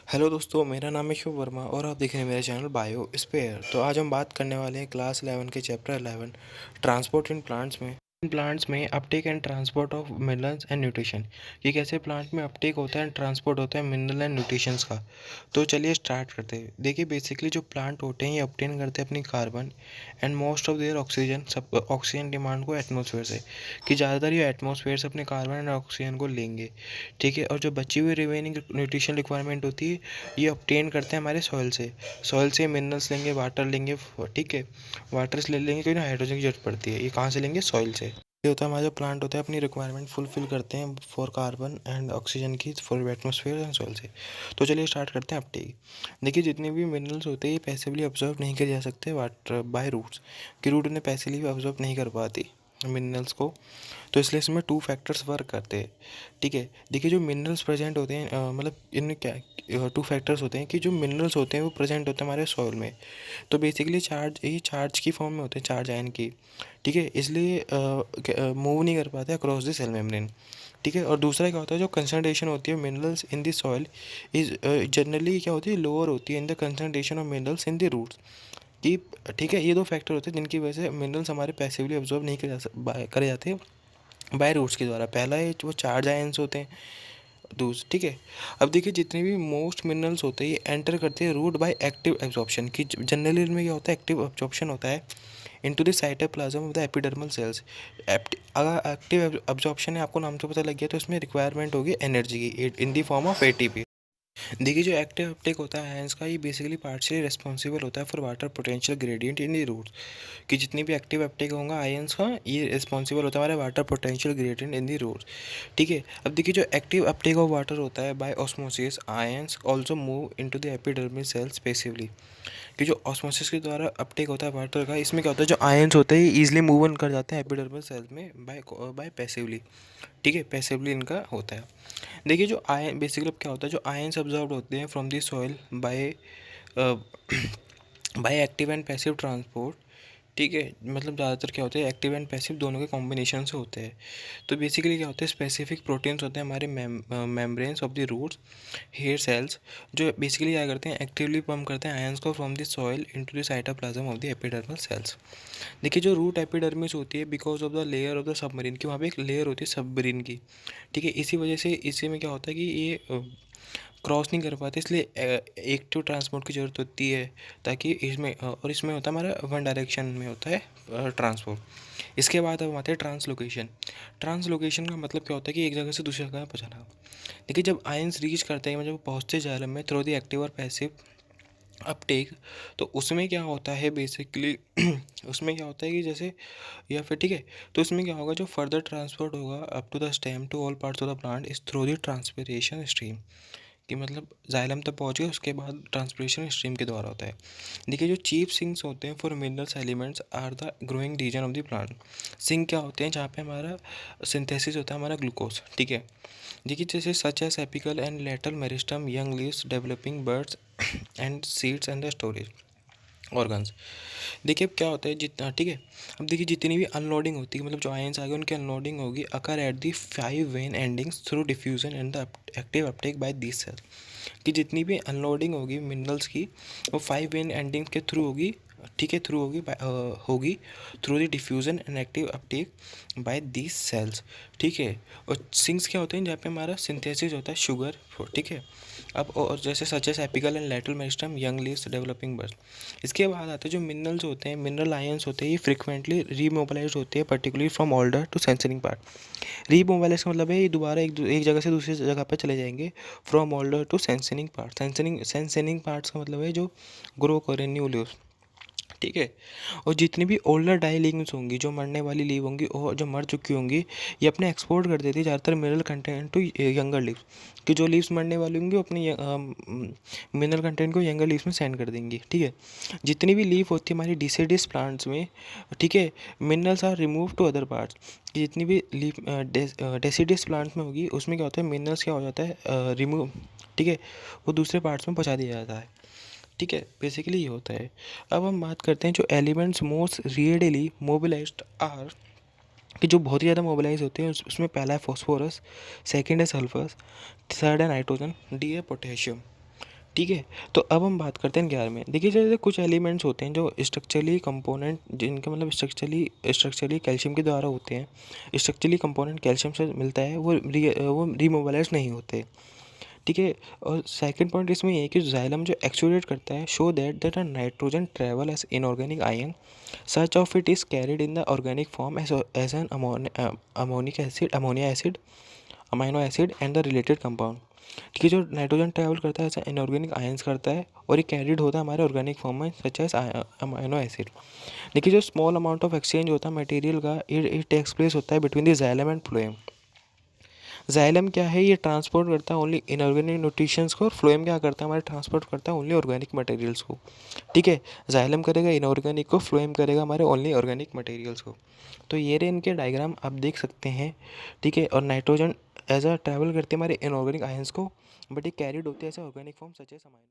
Hello दोस्तों, मेरा नाम है शिव वर्मा और आप देख रहे हैं मेरा चैनल बायो स्पेयर। तो आज हम बात करने वाले हैं क्लास 11 के चैप्टर 11 ट्रांसपोर्ट इन प्लांट्स में Uptake and transport of minerals and nutrition. कि कैसे प्लांट में अपटेक होता है एंड ट्रांसपोर्ट होता है मिनरल एंड न्यूट्रिशंस का। तो चलिए स्टार्ट करते हैं। देखिए, बेसिकली जो प्लांट होते हैं ये अपटेन करते हैं अपनी carbon and most of their oxygen, सब ऑक्सीजन डिमांड को एटमॉस्फेयर से। कि ज़्यादातर ये एटमॉस्फेयर से अपने कार्बन एंड ऑक्सीजन को लेंगे। ठीक है, और जो बची हुई रिमेनिंग न्यूट्रिशन रिक्वायरमेंट होती है ये ऑब्टेन करते हैं हमारे सॉइल से मिनरल्स लेंगे, वाटर लेंगे। ठीक है, वाटर से ले लेंगे क्योंकि ना हाइड्रोजन की जरूरत पड़ती है। ये कहाँ से लेंगे? सॉइल से। ये होता है हमारा जो प्लांट होता है अपनी रिक्वायरमेंट फुलफिल करते हैं फॉर कार्बन एंड ऑक्सीजन की, फॉर एटमॉस्फेयर एंड सॉइल से। तो चलिए स्टार्ट करते हैं अपटेक। देखिए, जितने भी मिनरल्स होते हैं ये पैसिवली ऑब्जर्व नहीं किए जा सकते वाटर बाय रूट्स। कि रूट उन्हें पैसिवली ऑब्जर्व नहीं कर पाती मिनरल्स को। तो इसलिए इसमें टू फैक्टर्स वर्क करते हैं। ठीक है, देखिए जो मिनरल्स प्रेजेंट होते हैं मतलब इनमें क्या टू फैक्टर्स होते हैं कि जो मिनरल्स होते हैं वो प्रेजेंट होते हैं हमारे सॉइल में। तो बेसिकली चार्ज की फॉर्म में होते हैं, चार्ज आयन की। ठीक है, इसलिए मूव नहीं कर पाते अक्रॉस द सेल मेम्ब्रेन। ठीक है, और दूसरा क्या होता है, जो कंसनट्रेशन होती है minerals in the soil is generally क्या होती है, लोअर होती है in the concentration of minerals in the roots. कि ठीक है, ये दो फैक्टर होते हैं जिनकी वजह से मिनरल्स हमारे पैसिवली ऑब्जॉर्व नहीं करे जाते बाय रूट्स के द्वारा। पहला है वो चार्ज आयंस होते हैं। ठीक है, अब देखिए जितने भी मोस्ट मिनरल्स होते हैं ये एंटर करते हैं रूट बाय एक्टिव एब्जॉर्प्शन। की जनरली इनमें क्या होता है, एक्टिव एब्जॉर्प्शन होता है into the cytoplasm of the epidermal sales. अगर एक्टिव एब्जॉर्प्शन है, आपको नाम से पता लग गया, तो इसमें रिक्वायरमेंट होगी एनर्जी की इन दी फॉर्म ऑफ एटीपी। देखिए, जो एक्टिव अपटेक होता है आयंस का ये बेसिकली पार्शियली रिस्पॉन्सिबल होता है for water potential gradient in the roots. कि जितनी भी एक्टिव अपटेक होगा आयंस का ये रिस्पॉन्सिबल होता है हमारे water potential gradient in the roots. ठीक है, अब देखिए जो एक्टिव अपटेक ऑफ वाटर होता है by osmosis ions also move into the epidermal cells passively. कि जो ऑस्मोसिस के द्वारा अपटेक होता है वाटर का, इसमें क्या होता है, जो आयंस होते हैं ईजिली मूव ऑन कर जाते हैं एपिडर्मल सेल्स में बाय बाय पैसिवली। ठीक है, पैसिवली इनका होता है। देखिए, जो आयन बेसिकली क्या होता है, जो आयंस अब्जॉर्ब होते हैं from the soil by by active and passive transport. ठीक है, मतलब ज़्यादातर क्या होते हैं, एक्टिव एंड पैसिव दोनों के कॉम्बिनेशन से होते हैं। तो बेसिकली क्या होते हैं, स्पेसिफिक प्रोटीन्स होते हैं हमारे membranes of the roots hair cells, जो बेसिकली क्या करते हैं, एक्टिवली पंप करते हैं आयंस को from the soil into the cytoplasm of the epidermal cells. देखिए, जो रूट एपिडर्मिस होती है because of the layer of the submarine, की वहाँ पे एक लेयर होती है सबमरीन की। ठीक है, इसी वजह से इसी में क्या होता है कि ये क्रॉस नहीं कर पाते, इसलिए एक्टिव ट्रांसपोर्ट की ज़रूरत होती है। ताकि इसमें और इसमें होता है हमारा वन डायरेक्शन में होता है ट्रांसपोर्ट। इसके बाद अब आते हैं ट्रांसलोकेशन। ट्रांसलोकेशन का मतलब क्या होता है कि एक जगह से दूसरी जगह पहुँचाना। देखिए, जब आयंस रीच करते हैं, मतलब पहुँचते जाइलम में थ्रू द एक्टिव और पैसिव अपटेक, तो उसमें क्या होता है बेसिकली उसमें क्या होता है कि जैसे या फिर ठीक है, तो इसमें क्या होगा, जो फर्दर ट्रांसपोर्ट होगा up to the stem to all parts of the plant is through the transpiration stream. कि मतलब जाइलम तक पहुँच गए, उसके बाद ट्रांसपिरेशन स्ट्रीम के द्वारा होता है। देखिए, जो चीफ सिंक्स होते हैं for minerals elements are the growing region of the plant. Sink क्या होते हैं, जहाँ पे हमारा सिंथेसिस होता है हमारा ग्लूकोज। ठीक है, देखिए जैसे such as apical and lateral meristem, young leaves, developing buds and seeds and the storage organs. देखिए, अब क्या होता है जितना, ठीक है, अब देखिए जितनी भी अनलोडिंग होती है, मतलब जो आयंस आ गए उनकी अनलोडिंग होगी occur at the 5 vein endings through diffusion and the active uptake by this cell. कि जितनी भी अनलोडिंग होगी मिनरल्स की वो 5 वेन एंडिंग्स के थ्रू होगी। ठीक है, थ्रू होगी through the diffusion and active uptake by these cells. ठीक है, और सिंक्स क्या होते हैं, जहाँ पे हमारा सिंथेसिस होता है शुगर। ठीक है, अब और जैसे such as apical and lateral meristem, young leaves, developing birds. इसके बाद आते हैं जो मिनरल्स होते हैं, मिनरल आयंस होते हैं, ये फ्रिक्वेंटली रीमोबलाइज होते हैं particularly from older to senescing part. Remobilise का मतलब है ये दोबारा एक जगह से दूसरी जगह पर चले जाएंगे from older to senescing part. Senescing parts का मतलब है जो ग्रो करें न्यू लीव्स। ठीक है, और जितनी भी ओल्डर डाई लीव्स होंगी, जो मरने वाली लीव होंगी और जो मर चुकी होंगी, ये अपने एक्सपोर्ट कर देती है ज़्यादातर mineral content to younger leaves. कि जो लीव्स मरने वाली होंगी वो अपनी मिनरल कंटेंट को यंगर लीव्स में सेंड कर देंगी। ठीक है, जितनी भी लीफ होती है हमारी डिसिडिस प्लांट्स में, ठीक है, minerals are remove to other parts. जितनी भी लीफ डेसिडिस प्लांट्स में होगी उसमें क्या होता है, मिनरल्स क्या हो जाता है रिमूव। ठीक है, वो दूसरे पार्ट्स में पहुँचा दिया जाता है। ठीक है, बेसिकली ये होता है। अब हम बात करते हैं जो एलिमेंट्स मोस्ट रिएडली मोबिलाइज्ड आर, कि जो बहुत ही ज़्यादा मोबिलाइज होते हैं उसमें पहला है फॉस्फोरस, सेकंड है सल्फर, थर्ड है नाइट्रोजन, डी है पोटेशियम। ठीक है। तो अब हम बात करते हैं 11 में। देखिए जैसे कुछ एलिमेंट्स होते हैं जो स्ट्रक्चरली कंपोनेंट, जिनके मतलब स्ट्रक्चरली कैल्शियम के द्वारा होते हैं, स्ट्रक्चरली कंपोनेंट कैल्शियम से मिलता है, वो रिमोबलाइज नहीं होते, ठीक है। और सेकंड पॉइंट इसमें ये है कि जाइलम जो एक्चुएट करता है, show that a nitrogen travel as inorganic ion, such of it is carried in the organic form as an ammonia acid, amino acid and the related compound. ठीक है, जो नाइट्रोजन ट्रैवल करता है ऐसा inorganic ions करता है, और ये कैरिड होता है हमारे ऑर्गेनिक फॉर्म में सच एज अमाइनो एसिड। देखिए जो स्मॉल अमाउंट ऑफ एक्सचेंज होता है मटेरियल का, इट टेक्स प्लेस होता है between the xylem and phloem. Xylem क्या है, ये ट्रांसपोर्ट करता है ओनली इनऑर्गेनिक न्यूट्रिशंस को, और फ्लोएम क्या करता है, हमारे ट्रांसपोर्ट करता है ओनली ऑर्गेनिक मटेरियल्स को। ठीक है, जाइलम करेगा इनऑर्गेनिक को, फ्लोएम करेगा हमारे ओनली ऑर्गेनिक मटेरियल्स को। तो ये रहे इनके डायग्राम, आप देख सकते हैं। ठीक है, और नाइट्रोजन एज अ ट्रैवल करते हैं हमारे इनऑर्गेनिक आयंस को, बट ये कैरिड होते हैं ऐसे organic form such as amino.